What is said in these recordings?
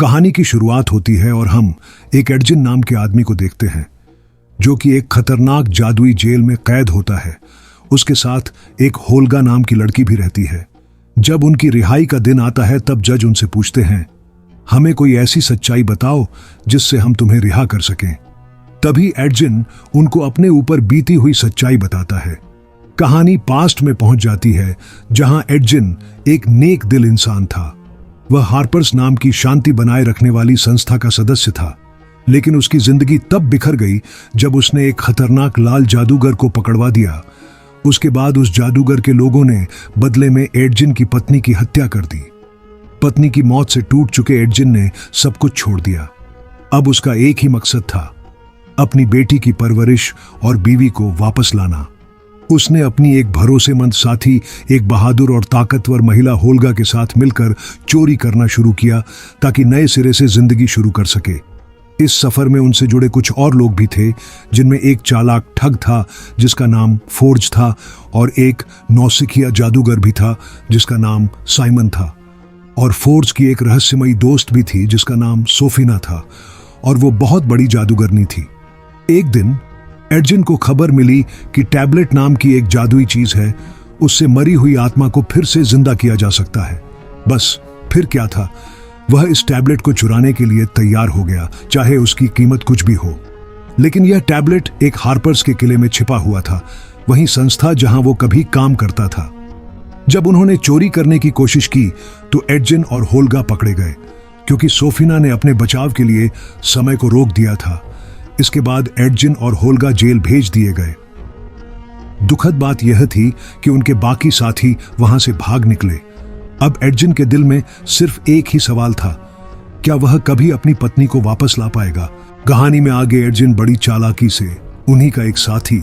कहानी की शुरुआत होती है और हम एक एडजिन नाम के आदमी को देखते हैं जो कि एक खतरनाक जादुई जेल में कैद होता है। उसके साथ एक होल्गा नाम की लड़की भी रहती है। जब उनकी रिहाई का दिन आता है तब जज उनसे पूछते हैं, हमें कोई ऐसी सच्चाई बताओ जिससे हम तुम्हें रिहा कर सकें। तभी एडजिन उनको अपने ऊपर बीती हुई सच्चाई बताता है। कहानी पास्ट में पहुंच जाती है जहां एडजिन एक नेक दिल इंसान था। वह हार्पर्स नाम की शांति बनाए रखने वाली संस्था का सदस्य था, लेकिन उसकी जिंदगी तब बिखर गई जब उसने एक खतरनाक लाल जादूगर को पकड़वा दिया। उसके बाद उस जादूगर के लोगों ने बदले में एडजिन की पत्नी की हत्या कर दी। पत्नी की मौत से टूट चुके एडजिन ने सब कुछ छोड़ दिया। अब उसका एक ही मकसद था, अपनी बेटी की परवरिश और बीवी को वापस लाना। उसने अपनी एक भरोसेमंद साथी, एक बहादुर और ताकतवर महिला होल्गा के साथ मिलकर चोरी करना शुरू किया ताकि नए सिरे से जिंदगी शुरू कर सके। इस सफर में उनसे जुड़े कुछ और लोग भी थे, जिनमें एक चालाक ठग था जिसका नाम फोर्ज था और एक नौसिखिया जादूगर भी था जिसका नाम साइमन था। और फोर्ज की एक रहस्यमयी दोस्त भी थी जिसका नाम सोफिना था और वो बहुत बड़ी जादूगरनी थी। एक दिन एडजिन को खबर मिली कि टैबलेट नाम की एक जादुई चीज है, उससे मरी हुई आत्मा को फिर से जिंदा किया जा सकता है। बस फिर क्या था, वह इस टैबलेट को चुराने के लिए तैयार हो गया, चाहे उसकी कीमत कुछ भी हो। लेकिन यह टैबलेट एक हार्पर्स के किले में छिपा हुआ था, वही संस्था जहां वो कभी काम करता था। जब उन्होंने चोरी करने की कोशिश की तो एडजिन और होल्गा पकड़े गए, क्योंकि सोफिना ने अपने बचाव के लिए समय को रोक दिया था। इसके बाद एडजिन और होल्गा जेल भेज दिए गए। दुखद बात यह थी कि उनके बाकी साथी वहां से भाग निकले। अब एडजिन के दिल में सिर्फ एक ही सवाल था, क्या वह कभी अपनी पत्नी को वापस ला पाएगा। कहानी में आगे एडजिन बड़ी चालाकी से उन्हीं का एक साथी,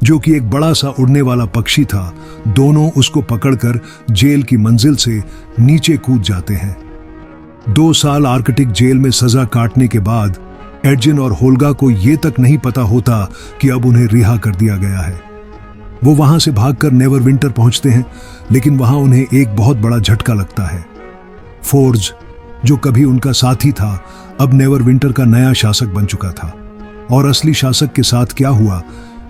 जो कि एक बड़ा सा उड़ने वाला पक्षी था, दोनों उसको पकड़कर जेल की मंजिल से नीचे कूद जाते हैं। 2 साल आर्कटिक जेल में सजा काटने के बाद एडजिन और होल्गा को यह तक नहीं पता होता कि अब उन्हें रिहा कर दिया गया है। वो वहां से भागकर नेवरविंटर पहुंचते हैं, लेकिन वहां उन्हें एक बहुत बड़ा झटका लगता है। फोर्ज, जो कभी उनका साथी था, अब नेवरविंटर का नया शासक बन चुका था। और असली शासक के साथ क्या हुआ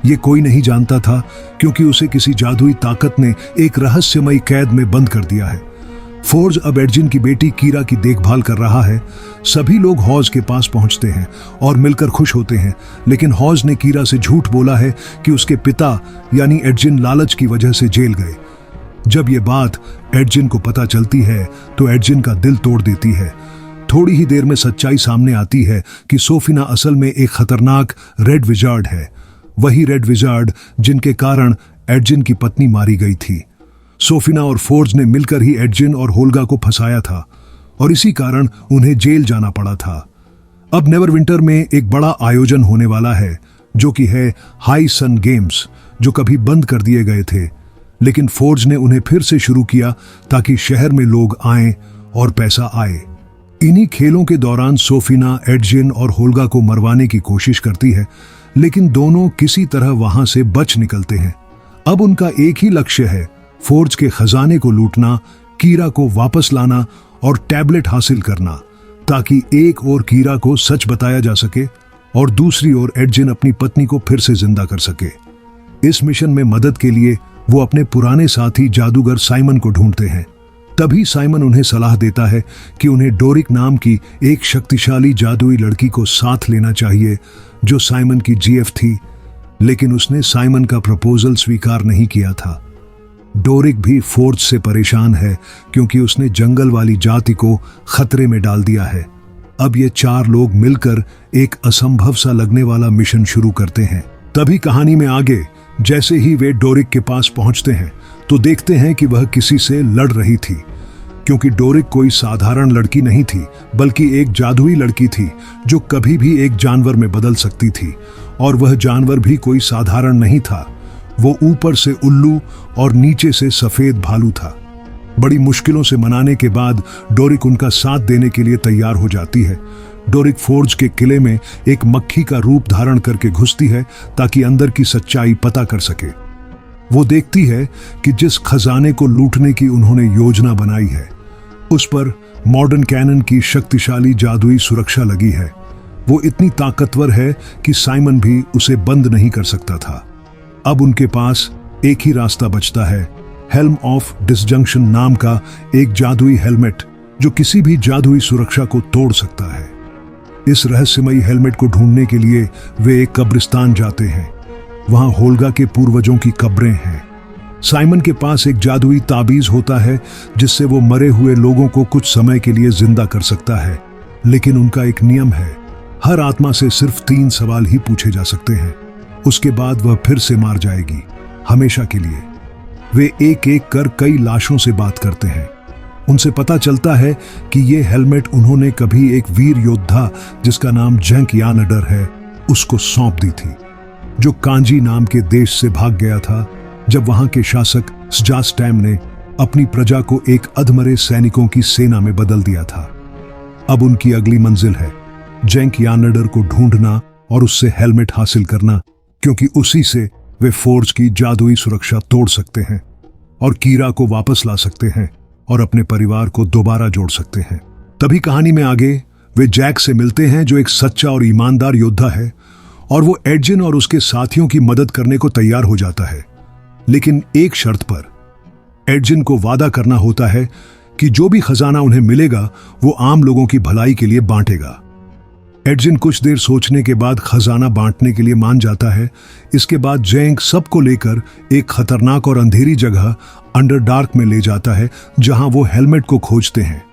ये कोई नहीं जानता था, क्योंकि उसे किसी जादुई ताकत ने एक रहस्यमयी कैद में बंद कर दिया है। फोर्ज अब एडजिन की बेटी कीरा की देखभाल कर रहा है। सभी लोग हॉज के पास पहुंचते हैं और मिलकर खुश होते हैं, लेकिन हॉज ने कीरा से झूठ बोला है कि उसके पिता यानी एडजिन लालच की वजह से जेल गए। जब ये बात एडजिन को पता चलती है तो एडजिन का दिल तोड़ देती है। थोड़ी ही देर में सच्चाई सामने आती है कि सोफिना असल में एक खतरनाक रेड विजार्ड है, वही रेड विजार्ड जिनके कारण एडजिन की पत्नी मारी गई थी। सोफिना और फोर्ज ने मिलकर ही एडजिन और होल्गा को फंसाया था और इसी कारण उन्हें जेल जाना पड़ा था। अब नेवरविंटर में एक बड़ा आयोजन होने वाला है, जो कि है हाई सन गेम्स, जो कभी बंद कर दिए गए थे, लेकिन फोर्ज ने उन्हें फिर से शुरू किया ताकि शहर में लोग आएं और पैसा आए। इन्हीं खेलों के दौरान सोफिना एडजिन और होल्गा को मरवाने की कोशिश करती है, लेकिन दोनों किसी तरह वहां से बच निकलते हैं। अब उनका एक ही लक्ष्य है, फोर्ज के खजाने को लूटना, कीरा को वापस लाना और टैबलेट हासिल करना, ताकि एक और कीरा को सच बताया जा सके और दूसरी ओर एडजिन अपनी पत्नी को फिर से जिंदा कर सके। इस मिशन में मदद के लिए वो अपने पुराने साथी जादूगर साइमन को ढूंढते हैं। तभी साइमन उन्हें सलाह देता है कि उन्हें डोरिक नाम की एक शक्तिशाली जादुई लड़की को साथ लेना चाहिए, जो साइमन की जीएफ थी, लेकिन उसने साइमन का प्रपोजल स्वीकार नहीं किया था। डोरिक भी फोर्ज से परेशान है, क्योंकि उसने जंगल वाली जाति को खतरे में डाल दिया है। अब ये 4 लोग मिलकर एक असंभव सा लगने वाला मिशन शुरू करते हैं। तभी कहानी में आगे जैसे ही वे डोरिक के पास पहुंचते हैं तो देखते हैं कि वह किसी से लड़ रही थी, क्योंकि डोरिक कोई साधारण लड़की नहीं थी, बल्कि एक जादुई लड़की थी जो कभी भी एक जानवर में बदल सकती थी। और वह जानवर भी कोई साधारण नहीं था, वो ऊपर से उल्लू और नीचे से सफेद भालू था। बड़ी मुश्किलों से मनाने के बाद डोरिक उनका साथ देने के लिए तैयार हो जाती है। डोरिक फोर्ज के किले में एक मक्खी का रूप धारण करके घुसती है ताकि अंदर की सच्चाई पता कर सके। वो देखती है कि जिस खजाने को लूटने की उन्होंने योजना बनाई है, उस पर मॉडर्न कैनन की शक्तिशाली जादुई सुरक्षा लगी है। वो इतनी ताकतवर है कि साइमन भी उसे बंद नहीं कर सकता था। अब उनके पास एक ही रास्ता बचता है, हेल्म ऑफ डिसजंक्शन नाम का एक जादुई हेलमेट जो किसी भी जादुई सुरक्षा को तोड़ सकता है। इस रहस्यमयी हेलमेट को ढूंढने के लिए वे एक कब्रिस्तान जाते हैं। वहां होल्गा के पूर्वजों की कब्रें हैं। साइमन के पास एक जादुई ताबीज होता है जिससे वो मरे हुए लोगों को कुछ समय के लिए जिंदा कर सकता है, लेकिन उनका एक नियम है, हर आत्मा से सिर्फ 3 सवाल ही पूछे जा सकते हैं। उसके बाद वह फिर से मार जाएगी, हमेशा के लिए। वे एक एक कर कई लाशों से बात करते हैं। उनसे पता चलता है कि ये हेलमेट उन्होंने कभी एक वीर योद्धा जिसका नाम जेंक यानडर है उसको सौंप दी थी, जो कांजी नाम के देश से भाग गया था जब वहां के शासक स्जास्टैम ने अपनी प्रजा को एक अधमरे सैनिकों की सेना में बदल दिया था। अब उनकी अगली मंजिल है जेंक यानडर को ढूंढना और उससे हेलमेट हासिल करना, क्योंकि उसी से वे फोर्ज की जादुई सुरक्षा तोड़ सकते हैं और कीरा को वापस ला सकते हैं और अपने परिवार को दोबारा जोड़ सकते हैं। तभी कहानी में आगे वे जैक से मिलते हैं जो एक सच्चा और ईमानदार योद्धा है, और वो एडजिन और उसके साथियों की मदद करने को तैयार हो जाता है, लेकिन एक शर्त पर। एडजिन को वादा करना होता है कि जो भी खजाना उन्हें मिलेगा वो आम लोगों की भलाई के लिए बांटेगा। एडजिन कुछ देर सोचने के बाद खजाना बांटने के लिए मान जाता है। इसके बाद जेंक सबको लेकर एक खतरनाक और अंधेरी जगह अंडर डार्क में ले जाता है जहां वो हेलमेट को खोजते हैं।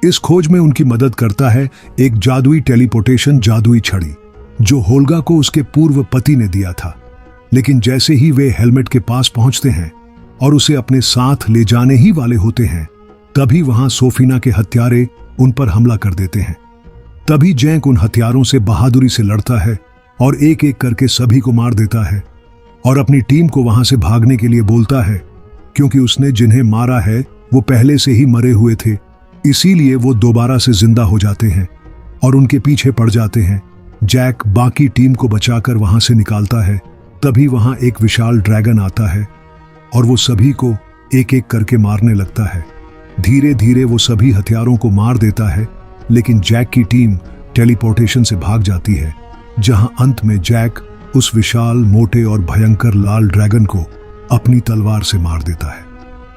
इस खोज में उनकी मदद करता है एक जादुई टेलीपोर्टेशन जादुई छड़ी जो होल्गा को उसके पूर्व पति ने दिया था। लेकिन जैसे ही वे हेलमेट के पास पहुंचते हैं और उसे अपने साथ ले जाने ही वाले होते हैं, तभी वहां सोफिना के हत्यारे उन पर हमला कर देते हैं। तभी जेंक उन हथियारों से बहादुरी से लड़ता है और एक एक करके सभी को मार देता है और अपनी टीम को वहां से भागने के लिए बोलता है, क्योंकि उसने जिन्हें मारा है वो पहले से ही मरे हुए थे, इसीलिए वो दोबारा से जिंदा हो जाते हैं और उनके पीछे पड़ जाते हैं। जैक बाकी टीम को बचाकर वहां से निकालता है। तभी वहां एक विशाल ड्रैगन आता है और वो सभी को एक एक करके मारने लगता है। धीरे धीरे वो सभी हथियारों को मार देता है, लेकिन जैक की टीम टेलीपोर्टेशन से भाग जाती है, जहां अंत में जैक उस विशाल, मोटे और भयंकर लाल ड्रैगन को अपनी तलवार से मार देता है।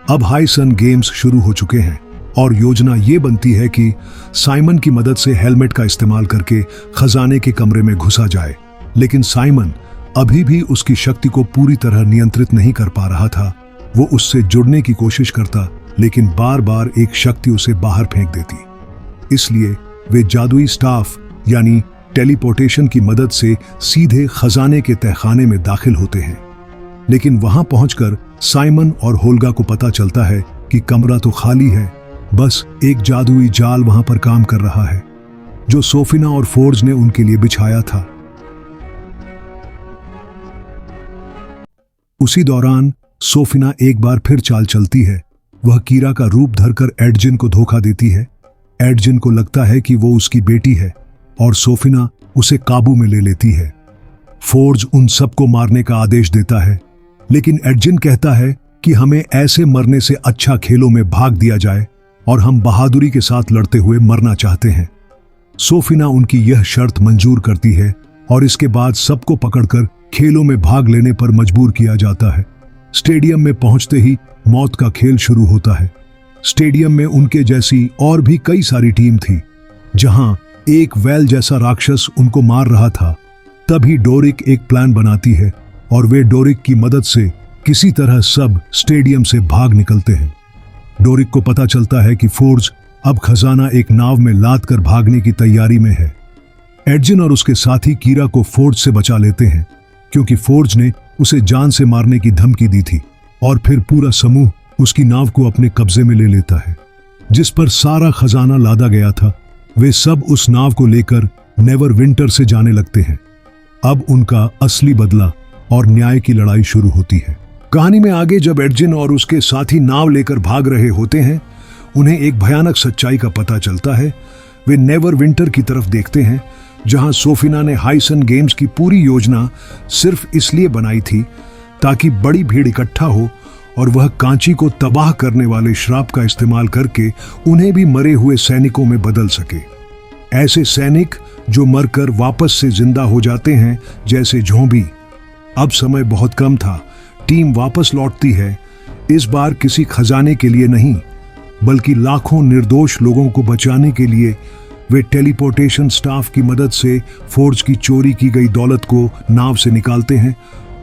अब हाई सन गेम्स शुरू हो चुके हैं और योजना ये बनती है कि साइमन की मदद से हेलमेट का इस्तेमाल करके खजाने के कमरे में घुसा जाए, लेकिन साइमन अभी भी उसकी शक्ति को पूरी तरह नियंत्रित नहीं कर पा रहा था। वो उससे जुड़ने की कोशिश करता, लेकिन बार बार एक शक्ति उसे बाहर फेंक देती। इसलिए वे जादुई स्टाफ यानी टेलीपोर्टेशन की मदद से सीधे खजाने के तहखाने में दाखिल होते हैं। लेकिन वहां पहुंचकर साइमन और होल्गा को पता चलता है कि कमरा तो खाली है, बस एक जादुई जाल वहां पर काम कर रहा है जो सोफिना और फोर्ज ने उनके लिए बिछाया था। उसी दौरान सोफिना एक बार फिर चाल चलती है। वह कीरा का रूप धरकर एडजिन को धोखा देती है। एडजिन को लगता है कि वो उसकी बेटी है और सोफिना उसे काबू में ले लेती है। फोर्ज उन सबको मारने का आदेश देता है, लेकिन एडजिन कहता है कि हमें ऐसे मरने से अच्छा खेलों में भाग दिया जाए और हम बहादुरी के साथ लड़ते हुए मरना चाहते हैं। सोफिना उनकी यह शर्त मंजूर करती है और इसके बाद सबको पकड़कर खेलों में भाग लेने पर मजबूर किया जाता है। स्टेडियम में पहुंचते ही मौत का खेल शुरू होता है। स्टेडियम में उनके जैसी और भी कई सारी टीम थी, जहां एक वैल जैसा राक्षस उनको मार रहा था। तभी डोरिक एक प्लान बनाती है और वे डोरिक की मदद से किसी तरह सब स्टेडियम से भाग निकलते हैं। डोरिक को पता चलता है कि फोर्ज अब खजाना एक नाव में लाद कर भागने की तैयारी में है। एडजिन और उसके साथी कीरा को फोर्ज से बचा लेते हैं, क्योंकि फोर्ज ने उसे जान से मारने की धमकी दी थी, और फिर पूरा समूह उसकी नाव को अपने कब्जे में ले लेता है, जिस पर सारा खजाना लादा गया था। वे सब उस नाव को लेकर नेवरविंटर से जाने लगते हैं। अब उनका असली बदला और न्याय की लड़ाई शुरू होती है। कहानी में आगे जब एडजिन और उसके साथी नाव लेकर भाग रहे होते हैं, उन्हें एक भयानक सच्चाई का पता चलता है। वे नेवरविंटर की तरफ देखते हैं, जहां सोफिना ने हाइसन गेम्स की पूरी योजना सिर्फ इसलिए बनाई थी ताकि बड़ी भीड़ इकट्ठा हो और वह कांची को तबाह करने वाले श्राप का इस्तेमाल करके उन्हें भी मरे हुए सैनिकों में बदल सके। ऐसे सैनिक जो मरकर वापस से जिंदा हो जाते हैं, जैसे ज़ॉम्बी। अब समय बहुत कम था। टीम वापस लौटती है, इस बार किसी खजाने के लिए नहीं, बल्कि लाखों निर्दोष लोगों को बचाने के लिए। वे टेलीपोर्टेशन स्टाफ की मदद से फोर्ज की चोरी की गई दौलत को नाव से निकालते हैं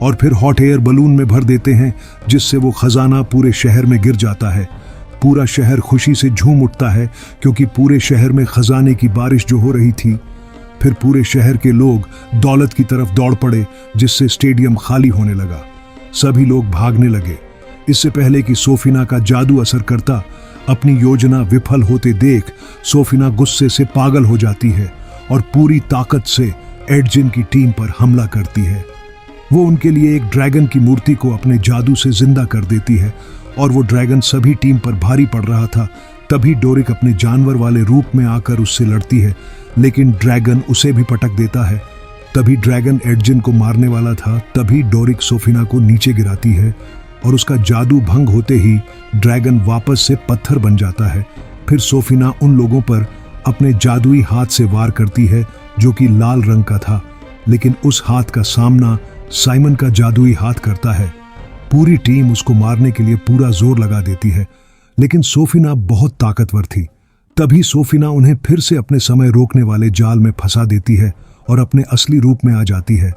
और फिर हॉट एयर बलून में भर देते हैं, जिससे वो खजाना पूरे शहर में गिर जाता है। पूरा शहर खुशी से झूम उठता है, क्योंकि पूरे शहर में खजाने की बारिश जो हो रही थी। फिर पूरे शहर के लोग दौलत की तरफ दौड़ पड़े, जिससे स्टेडियम खाली होने लगा। सभी लोग भागने लगे। इससे पहले कि सोफिना का जादू असर करता, अपनी योजना विफल होते देख सोफिना गुस्से से पागल हो जाती है और पूरी ताकत से एडजिन की टीम पर हमला करती है। वो उनके लिए एक ड्रैगन की मूर्ति को अपने जादू से जिंदा कर देती है और वो ड्रैगन सभी टीम पर भारी पड़ रहा था। तभी डोरिक अपने जानवर वाले रूप में आकर उससे लड़ती है, लेकिन ड्रैगन उसे भी पटक देता है। तभी ड्रैगन एडजिन को मारने वाला था। तभी डोरिक सोफिना को नीचे गिराती है और उसका जादू भंग होते ही ड्रैगन वापस से पत्थर बन जाता है। फिर सोफिना उन लोगों पर अपने जादुई हाथ से वार करती है, जो कि लाल रंग का था, लेकिन उस हाथ का सामना साइमन का जादुई हाथ करता है। पूरी टीम उसको मारने के लिए पूरा जोर लगा देती है, लेकिन सोफिना बहुत ताकतवर थी। तभी सोफिना उन्हें फिर से अपने समय रोकने वाले जाल में फंसा देती है और अपने असली रूप में आ जाती है।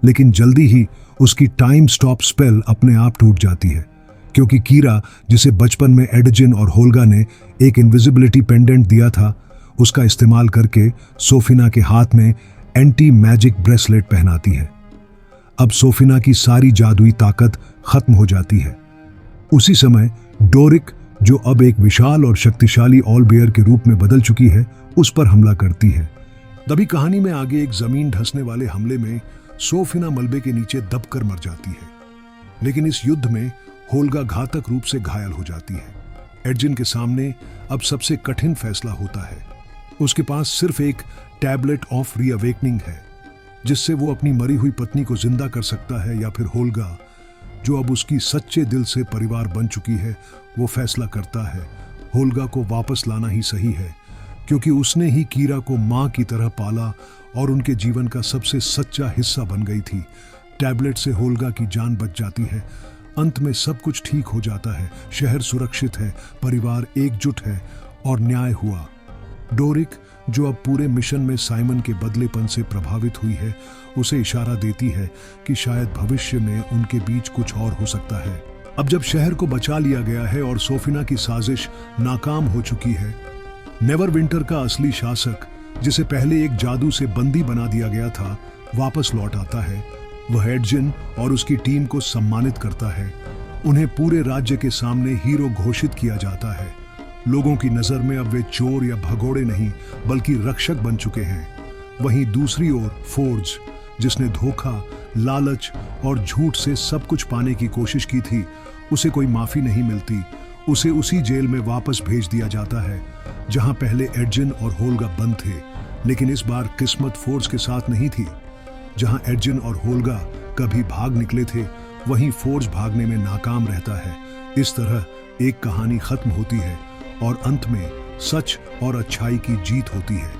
लेकिन जल्दी ही उसकी टाइम स्टॉप स्पेल अपने आप टूट जाती है, क्योंकि कीरा, जिसे बचपन में एडजिन और होल्गा ने एक इनविजिबिलिटी पेंडेंट दिया था, उसका इस्तेमाल करके सोफिना के हाथ में एंटी मैजिक ब्रेसलेट पहनाती है। अब सोफिना की सारी जादुई ताकत खत्म हो जाती है। उसी समय डोरिक, जो अब एक विशाल और शक्तिशाली ऑल बेयर के रूप में बदल चुकी है, उस पर हमला करती है। तभी कहानी में आगे एक जमीन धंसने वाले हमले में सोफिना मलबे के नीचे दबकर मर जाती है। लेकिन इस युद्ध में होल्गा घातक रूप से घायल हो जाती है। एडजिन के सामने अब सबसे कठिन फैसला होता है। उसके पास सिर्फ एक टैबलेट ऑफ रीअवेकनिंग है, जिससे वो अपनी मरी हुई पत्नी को जिंदा कर सकता है, या फिर होल्गा, जो अब उसकी सच्चे दिल से परिवार बन चुकी है। वो फैसला करता है होल्गा को वापस लाना ही सही है, क्योंकि उसने ही कीरा को माँ की तरह पाला और उनके जीवन का सबसे सच्चा हिस्सा बन गई थी। टैबलेट से होल्गा की जान बच जाती है। अंत में सब कुछ ठीक हो जाता है। शहर सुरक्षित है, परिवार एकजुट है और न्याय हुआ। डोरिक, जो अब पूरे मिशन में साइमन के बदलेपन से प्रभावित हुई है, उसे इशारा देती है कि शायद भविष्य में उनके बीच कुछ और हो सकता है। अब जब शहर को बचा लिया गया है और सोफिना की साजिश नाकाम हो चुकी है, नेवरविंटर का असली शासक, जिसे पहले एक जादू से बंदी बना दिया गया था, वापस लौट आता है। वह एडजिन और उसकी टीम को सम्मानित करता है। उन्हें पूरे राज्य के सामने हीरो घोषित किया जाता है। लोगों की नजर में अब वे चोर या भगोड़े नहीं, बल्कि रक्षक बन चुके हैं। वहीं दूसरी ओर फोर्ज, जिसने धोखा, लालच और झूठ से सब कुछ पाने की कोशिश की थी, उसे कोई माफी नहीं मिलती। उसे उसी जेल में वापस भेज दिया जाता है जहां पहले एडजिन और होल्गा बंद थे। लेकिन इस बार किस्मत फोर्ज के साथ नहीं थी। जहां एडजिन और होल्गा कभी भाग निकले थे, वहीं फोर्ज भागने में नाकाम रहता है। इस तरह एक कहानी खत्म होती है और अंत में सच और अच्छाई की जीत होती है।